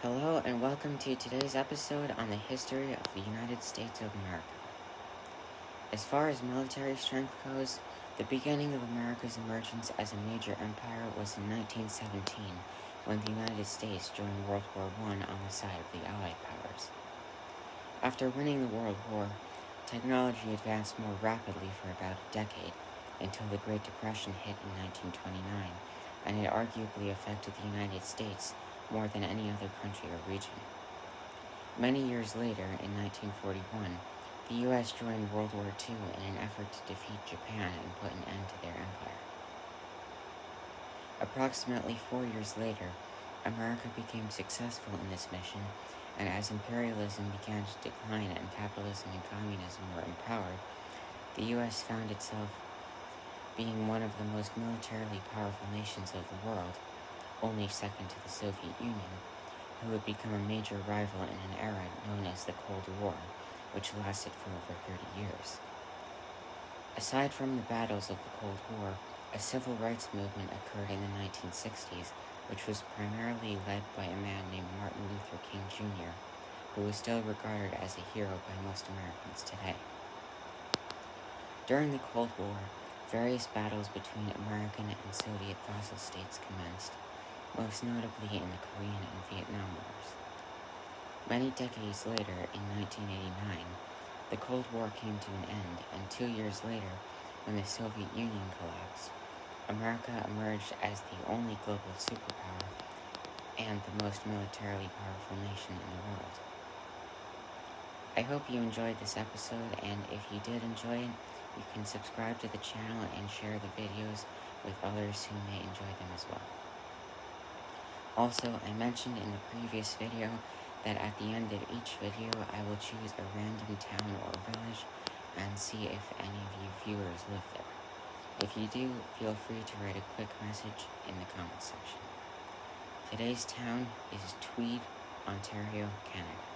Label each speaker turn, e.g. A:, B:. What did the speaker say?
A: Hello and welcome to today's episode on the history of the United States of America. As far as military strength goes, the beginning of America's emergence as a major empire was in 1917, when the United States joined World War I on the side of the Allied powers. After winning the World War, technology advanced more rapidly for about a decade, until the Great Depression hit in 1929, and it arguably affected the United States more than any other country or region. Many years later, in 1941, the U.S. joined World War II in an effort to defeat Japan and put an end to their empire. Approximately 4 years later, America became successful in this mission, and as imperialism began to decline and capitalism and communism were empowered, the U.S. found itself being one of the most militarily powerful nations of the world, only second to the Soviet Union, who would become a major rival in an era known as the Cold War, which lasted for over 30 years. Aside from the battles of the Cold War, a civil rights movement occurred in the 1960s, which was primarily led by a man named Martin Luther King Jr., who is still regarded as a hero by most Americans today. During the Cold War, various battles between American and Soviet vassal states commenced, most notably in the Korean and Vietnam Wars. Many decades later, in 1989, the Cold War came to an end, and 2 years later, when the Soviet Union collapsed, America emerged as the only global superpower and the most militarily powerful nation in the world. I hope you enjoyed this episode, and if you did enjoy it, you can subscribe to the channel and share the videos with others who may enjoy them as well. Also, I mentioned in the previous video that at the end of each video, I will choose a random town or village and see if any of you viewers live there. If you do, feel free to write a quick message in the comments section. Today's town is Tweed, Ontario, Canada.